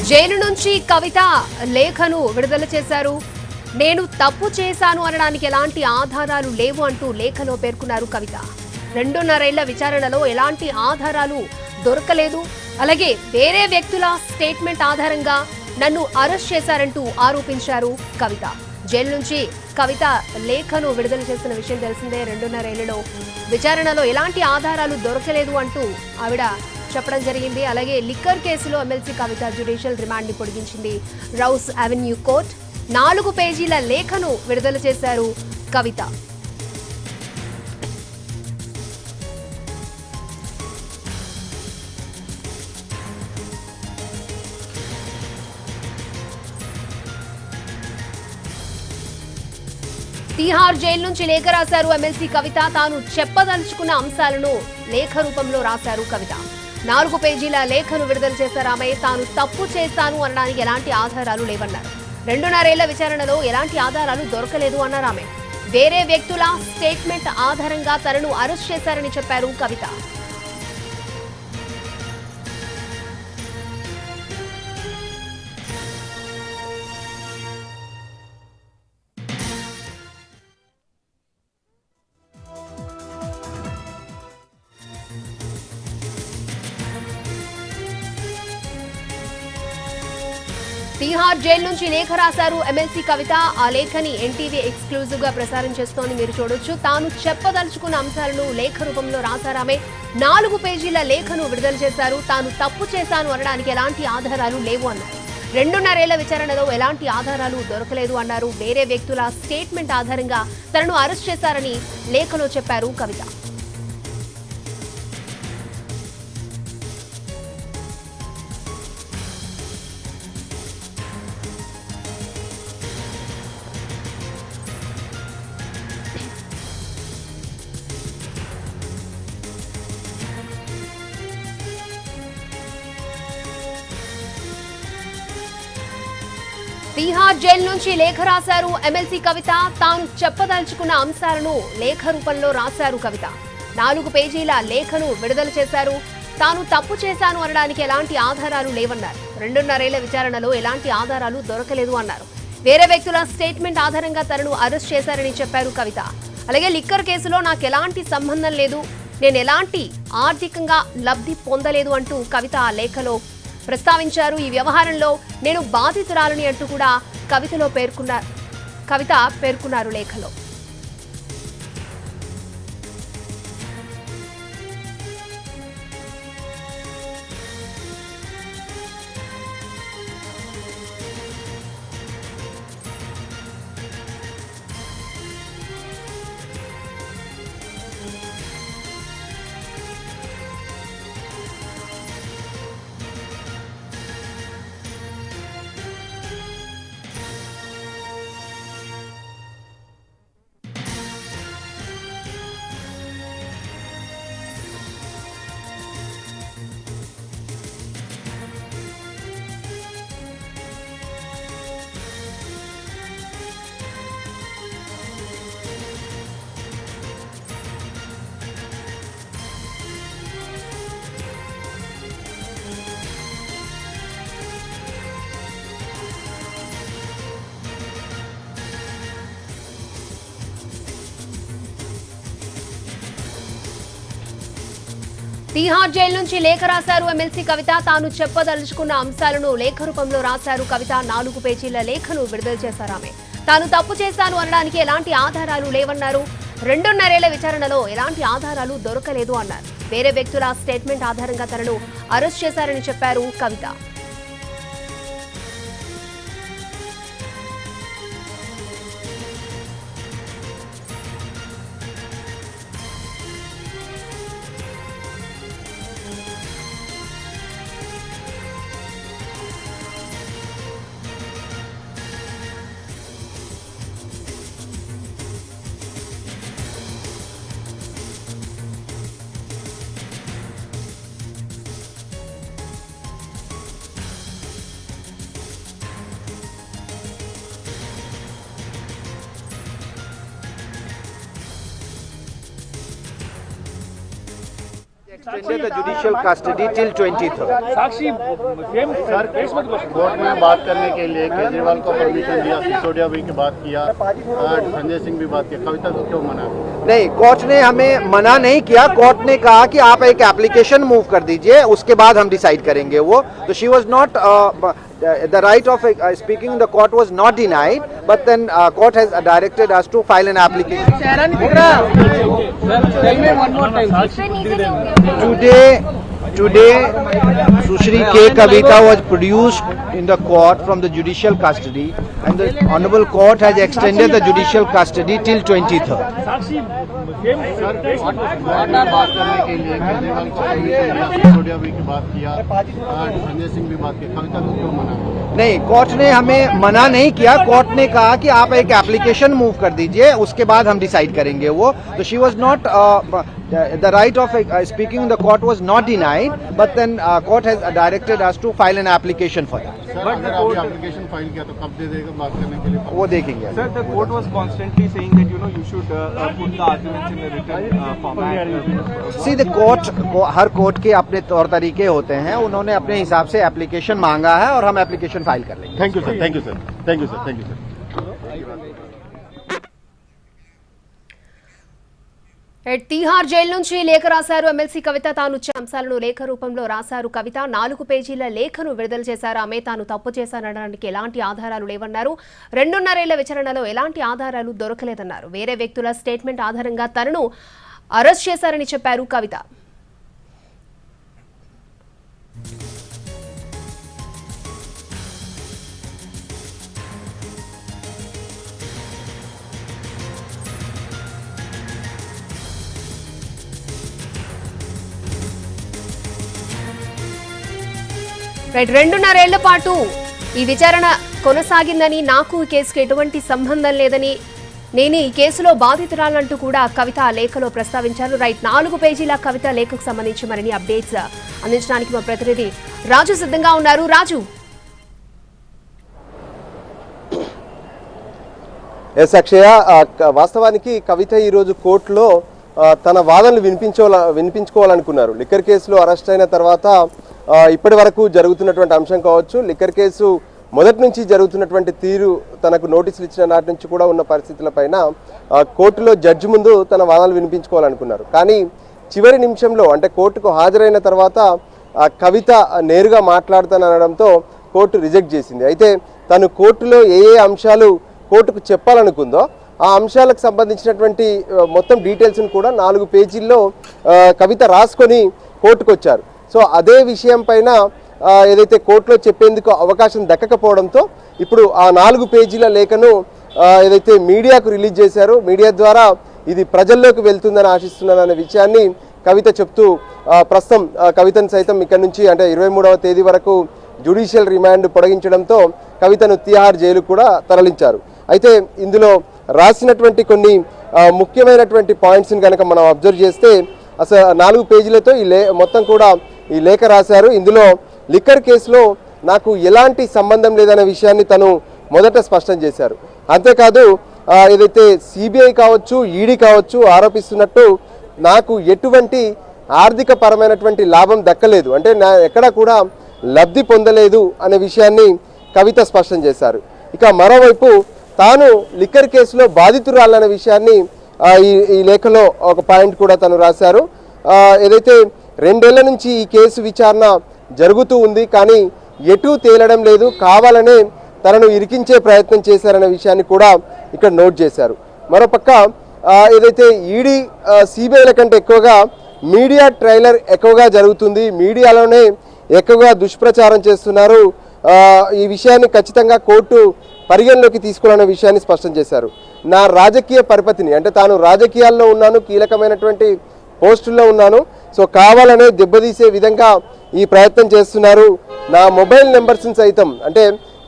Jail నుంచి కవిత లేఖను విడుదల చేశారు. నేను తప్పు చేశాను అనడానికి ఎలాంటి ఆధారాలు లేవు అంటూ లేఖలో పేర్కొన్నారు కవిత. 2.5 ఏళ్ల విచారణలో ఎలాంటి ఆధారాలు దొరకలేదు, అలాగే వేరే వ్యక్తుల స్టేట్మెంట్ ఆధారంగా నన్ను అరెస్ట్ చేశారంటూ ఆరోపించారు కవిత. జైలు నుంచి కవిత లేఖను విడుదల చేసిన విషయం తెలిసిందే. 2.5 ఏళ్లలో విచారణలో ఎలాంటి ఆధారాలు దొరకలేదు అంటూ ఆవిడ చెప్పడం జరిగింది. అలాగే లిక్కర్ కేసులో ఎమ్మెల్సీ కవిత జ్యుడిషియల్ రిమాండ్ ని పొడిగించింది రౌస్ అవెన్యూ కోర్ట్. 4 పేజీల లేఖను విడుదల చేశారు కవిత. తిహార్ జైలు నుంచి లేఖ రాశారు ఎమ్మెల్సీ కవిత. తాను చెప్పదలుచుకున్న అంశాలను లేఖ రూపంలో రాశారు కవిత. 4 పేజీల లేఖను విడుదల చేశారు ఆమె. తాను తప్పు చేశాను అనడానికి ఎలాంటి ఆధారాలు లేవన్నారు. 2.5 ఏళ్ల విచారణలో ఎలాంటి ఆధారాలు దొరకలేదు అన్నారు ఆమె. వేరే వ్యక్తుల స్టేట్మెంట్ ఆధారంగా తనను అరెస్ట్ చేశారని చెప్పారు కవిత. తిహార్ జైలు నుంచి లేఖ రాశారు ఎమ్మెల్సీ కవిత. ఆ లేఖని ఎన్టీవీ ఎక్స్క్లూజివ్ గా ప్రసారం చేస్తోంది, మీరు చూడొచ్చు. తాను చెప్పదలుచుకున్న అంశాలను లేఖ రూపంలో రాశారామె. 4 పేజీల లేఖను విడుదల చేశారు. తాను తప్పు చేశాను అనడానికి ఎలాంటి ఆధారాలు లేవు అన్నారు. 2.5 ఏళ్ల విచారణలో ఎలాంటి ఆధారాలు దొరకలేదు అన్నారు. వేరే వ్యక్తుల స్టేట్మెంట్ ఆధారంగా తనను అరెస్ట్ చేశారని లేఖలో చెప్పారు కవిత. తిహార్ జైలు నుంచి లేఖ రాశారు ఎమ్మెల్సీ కవిత. తాను చెప్పదలుచుకున్న అంశాలను లేఖ రూపంలో రాశారు కవిత. 4 పేజీల లేఖను విడుదల చేశారు. తాను తప్పు చేశాను అనడానికి ఎలాంటి ఆధారాలు లేవన్నారు. 2.5 ఏళ్ల విచారణలో ఎలాంటి ఆధారాలు దొరకలేదు అన్నారు. వేరే వ్యక్తుల స్టేట్మెంట్ ఆధారంగా తనను అరెస్ట్ చేశారని చెప్పారు కవిత. అలాగే లిక్కర్ కేసులో నాకు ఎలాంటి సంబంధం లేదు, నేను ఎలాంటి ఆర్థికంగా లబ్ధి పొందలేదు అంటూ కవిత ఆ లేఖలో ప్రస్తావించారు. ఈ వ్యవహారంలో నేను బాధితురాలని అంటూ కూడా కవిత పేర్కొన్నారు లేఖలో. తిహార్ జైలు నుంచి లేఖ రాశారు ఎమ్మెల్సీ కవిత. తాను చెప్పదలుచుకున్న అంశాలను లేఖ రూపంలో రాశారు కవిత. 4 పేజీల లేఖను విడుదల చేశారు ఆమె. తాను తప్పు చేశాను అనడానికి ఎలాంటి ఆధారాలు లేవన్నారు. 2.5 ఏళ్ల విచారణలో ఎలాంటి ఆధారాలు దొరకలేదు అన్నారు. వేరే వ్యక్తుల స్టేట్మెంట్ ఆధారంగా తనను అరెస్ట్ చేశారని చెప్పారు కవిత. extended the judicial custody till 23rd. Sakshi sir court में बात करने के लिए केजरीवाल को परमिशन दिया, सिसोदिया भी की बात किया, संजय सिंह भी बात किया, कविता को क्यों मना? नहीं, कोर्ट ने हमें मना नहीं किया। कोर्ट ने कहा कि आप एक एप्लीकेशन मूव कर दीजिए, उसके बाद हम डिसाइड करेंगे वो। तो she was not the right of speaking in the court was not denied, but then court has directed us to file an application. tell me one more time. Today Sushri K. Kavita was produced in the court from the judicial custody, and the honorable court has extended the judicial custody till 23rd. साक्षी बात करने के लिए केजरीवाल को permission दिया, सिसोदिया भी की बात किया, संजय सिंह भी बात किया, कविता को क्यों मना? नहीं, कोर्ट ने हमें मना नहीं किया। कोर्ट ने कहा कि आप एक एप्लीकेशन मूव कर दीजिए, उसके बाद हम डिसाइड करेंगे वो। तो she was not the right of speaking in the court was not denied, but then court has directed us to file an application for that. Sir अगर अभी एप्लीकेशन फाइल किया तो कब दे देगा बात करने के लिए? वो देखेंगे। Sir, the court was constantly saying that you should put the arguments in a written format. See, the court, her court के अपने तौर तरीके होते हैं। उन्होंने अपने हिसाब से एप्लीकेशन मांगा है और हम एप्लीकेशन फाइल कर लेंगे। Thank you sir, thank you sir, thank you sir, thank you sir. Tihar jail నుంచి లేఖ రాశారు ఎమ్మెల్సీ కవిత. తాను వచ్చే అంశాలను లేఖ రూపంలో రాశారు కవిత. 4 పేజీల లేఖను విడుదల చేశారు ఆమె. తాను తప్పు చేశాననడానికి ఎలాంటి ఆధారాలు లేవన్నారు. 2.5 ఏళ్ల విచారణలో ఎలాంటి ఆధారాలు దొరకలేదన్నారు. వేరే వ్యక్తుల స్టేట్మెంట్ ఆధారంగా తనను అరెస్ట్ చేశారని చెప్పారు కవిత. రైట్, 2.5 ఏళ్ల పాటు ఈ విచారణ కొనసాగిందని, నాకు ఈ కేసుకు ఎటువంటి సంబంధం లేదని, నేను ఈ కేసులో బాధితురాలంటూ కూడా కవిత లేఖలో ప్రస్తావించారు. రైట్, 4 పేజీల కవిత లేఖకు సంబంధించి మరిన్ని అప్డేట్స్ అందించడానికి మా ప్రతినిధి రాజు సిద్ధంగా ఉన్నారు. రాజు. ఎస్ అక్షయ, వాస్తవానికి కవిత ఈరోజు కోర్టులో తన వాదనలు వినిపించుకోవాలనుకున్నారు. లిక్కర్ కేసులో అరెస్ట్ అయిన తర్వాత ఇప్పటి వరకు జరుగుతున్నటువంటి అంశం కావచ్చు, లిక్కర్ కేసు మొదటి నుంచి జరుగుతున్నటువంటి తీరు, తనకు నోటీసులు ఇచ్చిన నాటి నుంచి కూడా ఉన్న పరిస్థితులపైన కోర్టులో జడ్జి ముందు తన వాదనలు వినిపించుకోవాలనుకున్నారు. కానీ చివరి నిమిషంలో, అంటే కోర్టుకు హాజరైన తర్వాత కవిత నేరుగా మాట్లాడుతానడంతో కోర్టు రిజెక్ట్ చేసింది. అయితే తను కోర్టులో ఏ అంశాలు కోర్టుకు చెప్పాలనుకుందో ఆ అంశాలకు సంబంధించినటువంటి మొత్తం డీటెయిల్స్ని కూడా 4 పేజీల్లో కవిత రాసుకొని కోర్టుకు వచ్చారు. సో అదే విషయం పైన ఏదైతే కోర్టులో చెప్పేందుకు అవకాశం దక్కకపోవడంతో ఇప్పుడు ఆ 4 పేజీల లేఖను ఏదైతే మీడియాకు రిలీజ్ చేశారో, మీడియా ద్వారా ఇది ప్రజల్లోకి వెళ్తుందని ఆశిస్తున్నాననే విషయాన్ని కవిత చెప్తూ ప్రస్తుతం కవితను సైతం ఇక్కడ నుంచి అంటే 23వ తేదీ వరకు జ్యుడిషియల్ రిమాండ్ పొడిగించడంతో కవితను తిహార్ జైలు కూడా తరలించారు. అయితే ఇందులో రాసినటువంటి కొన్ని ముఖ్యమైనటువంటి పాయింట్స్ని కనుక మనం అబ్జర్వ్ చేస్తే, అసలు 4 పేజీలతో మొత్తం కూడా ఈ లేఖ రాశారు. ఇందులో లిక్కర్ కేసులో నాకు ఎలాంటి సంబంధం లేదనే విషయాన్ని తను మొదట స్పష్టం చేశారు. అంతేకాదు ఏదైతే సిబిఐ కావచ్చు, ఈడీ కావచ్చు ఆరోపిస్తున్నట్టు నాకు ఎటువంటి ఆర్థిక పరమైనటువంటి లాభం దక్కలేదు, అంటే ఎక్కడా కూడా లబ్ధి పొందలేదు అనే విషయాన్ని కవిత స్పష్టం చేశారు. ఇక మరోవైపు తాను లిక్కర్ కేసులో బాధితురాలనే విషయాన్ని ఈ లేఖలో ఒక పాయింట్ కూడా తను రాశారు. ఏదైతే 2 ఏళ్ల నుంచి ఈ కేసు విచారణ జరుగుతూ ఉంది, కానీ ఎటూ తేలడం లేదు, కావాలనే తనను ఇరికించే ప్రయత్నం చేశారనే విషయాన్ని కూడా ఇక్కడ నోట్ చేశారు. మరోపక్క ఏదైతే ఈడీ సిబిఐల కంటే ఎక్కువగా మీడియా ట్రైలర్ ఎక్కువగా జరుగుతుంది, మీడియాలోనే ఎక్కువగా దుష్ప్రచారం చేస్తున్నారు, ఈ విషయాన్ని ఖచ్చితంగా కోర్టు పరిగణలోకి తీసుకోవాలనే విషయాన్ని స్పష్టం చేశారు. నా రాజకీయ పరిపతిని, అంటే తాను రాజకీయాల్లో ఉన్నాను, కీలకమైనటువంటి పోస్టుల్లో ఉన్నాను, సో కావాలనే దెబ్బతీసే విధంగా ఈ ప్రయత్నం చేస్తున్నారు. నా మొబైల్ నెంబర్స్ని సైతం, అంటే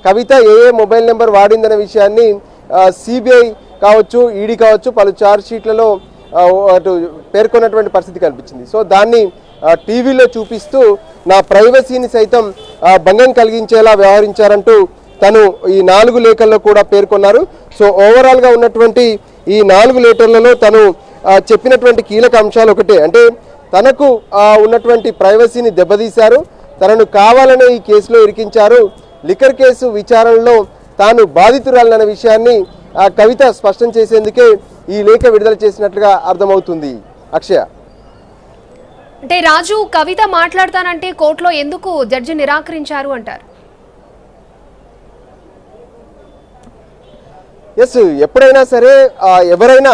కవిత ఏ మొబైల్ నెంబర్ వాడిందనే విషయాన్ని సిబిఐ కావచ్చు, ఈడీ కావచ్చు పలు ఛార్జ్ షీట్లలో అటు పేర్కొన్నటువంటి పరిస్థితి కనిపించింది. సో దాన్ని టీవీలో చూపిస్తూ నా ప్రైవసీని సైతం భంగం కలిగించేలా వ్యవహరించారంటూ తను ఈ 4 లేఖల్లో కూడా పేర్కొన్నారు. సో ఓవరాల్గా ఉన్నటువంటి ఈ 4 లేఖలలో తను చెప్పినటువంటి కీలక అంశాలు ఒకటే, అంటే తనకు ఉన్నటువంటి ప్రైవసీని దెబ్బతీశారు, తనను కావాలనే ఈ కేసులో ఇరికించారు, లిక్కర్ కేసు విచారణలో తాను బాధితురాలన్న విషయాన్ని కవిత స్పష్టం చేసేందుకే ఈ లేఖ విడుదల చేసినట్లుగా అర్థమవుతుంది. అక్షయ, అంటే రాజు, కవిత మాట్లాడతానంటే కోర్టులో ఎందుకు జడ్జి నిరాకరించారు అంటారు? ఎప్పుడైనా సరే ఎవరైనా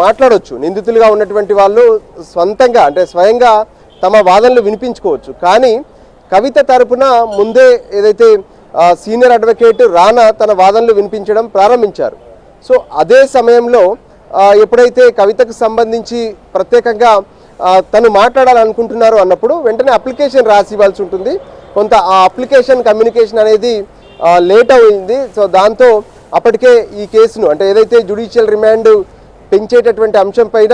మాట్లాడవచ్చు. నిందితులుగా ఉన్నటువంటి వాళ్ళు స్వంతంగా అంటే స్వయంగా తమ వాదనలు వినిపించుకోవచ్చు. కానీ కవిత తరపున ముందే ఏదైతే సీనియర్ అడ్వకేట్ రానా తన వాదనలు వినిపించడం ప్రారంభించారు. సో అదే సమయంలో ఎప్పుడైతే కవితకు సంబంధించి ప్రత్యేకంగా తను మాట్లాడాలనుకుంటున్నారు అన్నప్పుడు వెంటనే అప్లికేషన్ రాసి ఇవ్వాల్సి ఉంటుంది. కొంత ఆ అప్లికేషన్ కమ్యూనికేషన్ అనేది లేట్ అయింది. సో దాంతో అప్పటికే ఈ కేసును అంటే ఏదైతే జ్యుడిషియల్ రిమాండ్ పెంచేటటువంటి అంశం పైన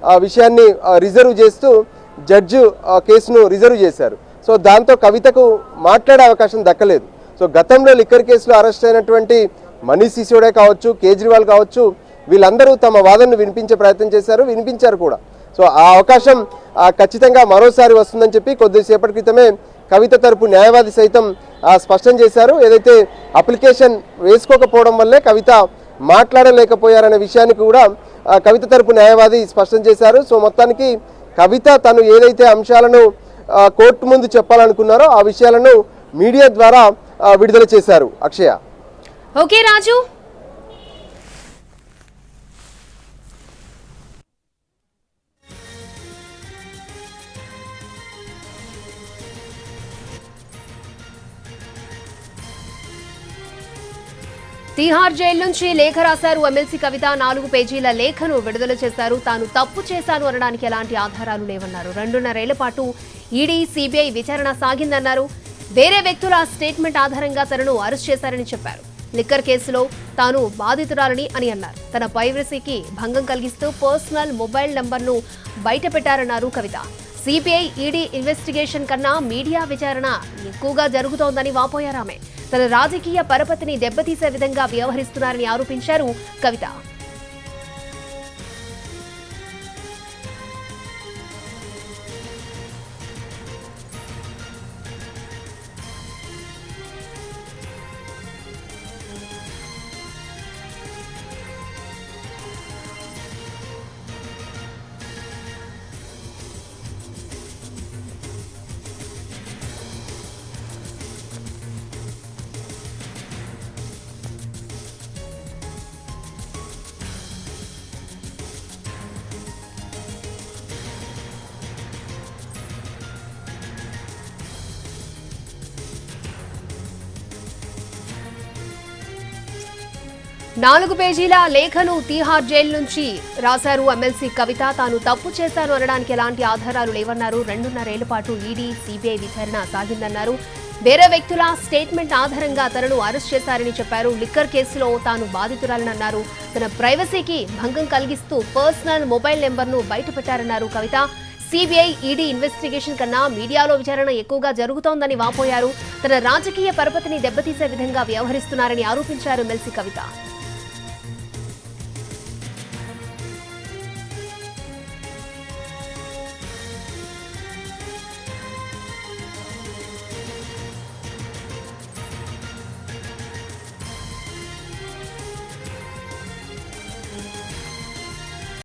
ఆ విషయాన్ని రిజర్వ్ చేస్తూ జడ్జి కేసును రిజర్వ్ చేశారు. సో దాంతో కవితకు మాట్లాడే అవకాశం దక్కలేదు. సో గతంలో లిక్కర్ కేసులో అరెస్ట్ అయినటువంటి మనీష్ సిసోడియా కావచ్చు, కేజ్రీవాల్ కావచ్చు, వీళ్ళందరూ తమ వాదనను వినిపించే ప్రయత్నం చేశారు, వినిపించారు కూడా. సో ఆ అవకాశం ఖచ్చితంగా మరోసారి వస్తుందని చెప్పి కొద్దిసేపటి క్రితమే కవిత తరపు న్యాయవాది సైతం స్పష్టం చేశారు. ఏదైతే అప్లికేషన్ వేసుకోకపోవడం వల్లే కవిత మాట్లాడలేకపోయారనే విషయాన్ని కూడా కవిత తరపు న్యాయవాది స్పష్టం చేశారు. సో మొత్తానికి కవిత తను ఏదైతే అంశాలను కోర్టు ముందు చెప్పాలనుకున్నారో ఆ విషయాలను మీడియా ద్వారా విడుదల చేశారు. అక్షయ. ఓకే రాజు. తిహార్ జైలు నుంచి లేఖ రాశారు ఎమ్మెల్సీ కవిత. 4 పేజీల లేఖను విడుదల చేశారు. తాను తప్పు చేశాను అనడానికి ఎలాంటి ఆధారాలు లేవన్నారు. 2.5 ఏళ్ల పాటు ఈడీ, సిబిఐ విచారణ సాగిందన్నారు. వేరే వ్యక్తుల స్టేట్మెంట్ ఆధారంగా తనను అరెస్ట్ చేశారని చెప్పారు. లిక్కర్ కేసులో తాను బాధితురాలని అని అన్నారు. తన ప్రైవసీకి భంగం కలిగిస్తూ పర్సనల్ మొబైల్ నంబర్ను బయటపెట్టారన్నారు కవిత. సిబిఐ, ఈడీ ఇన్వెస్టిగేషన్ కన్నా మీడియా విచారణ ఎక్కువగా జరుగుతోందని వాపోయారామె. తన రాజకీయ పరపతిని దెబ్బతీసే విధంగా వ్యవహరిస్తున్నారని ఆరోపించారు కవిత. నాలుగు పేజీల లేఖను తిహార్ జైలు నుంచి రాశారు ఎమ్మెల్సీ కవిత. తాను తప్పు చేశాను అనడానికి ఎలాంటి ఆధారాలు లేవన్నారు. 2.5 ఏళ్ల పాటు ఈడీ, సిబిఐ విచారణ సాగిందన్నారు. వేరే వ్యక్తుల స్టేట్మెంట్ ఆధారంగా తనను అరెస్ట్ చేశారని చెప్పారు. లిక్కర్ కేసులో తాను బాధితురాలనన్నారు. తన ప్రైవసీకి భంగం కలిగిస్తూ పర్సనల్ మొబైల్ నెంబర్ను బయటపెట్టారన్నారు కవిత. సిబిఐ, ఈడీ ఇన్వెస్టిగేషన్ కన్నా మీడియాలో విచారణ ఎక్కువగా జరుగుతోందని వాపోయారు. తన రాజకీయ పరపతిని దెబ్బతీసే విధంగా వ్యవహరిస్తున్నారని ఆరోపించారు ఎమ్మెల్సీ కవిత.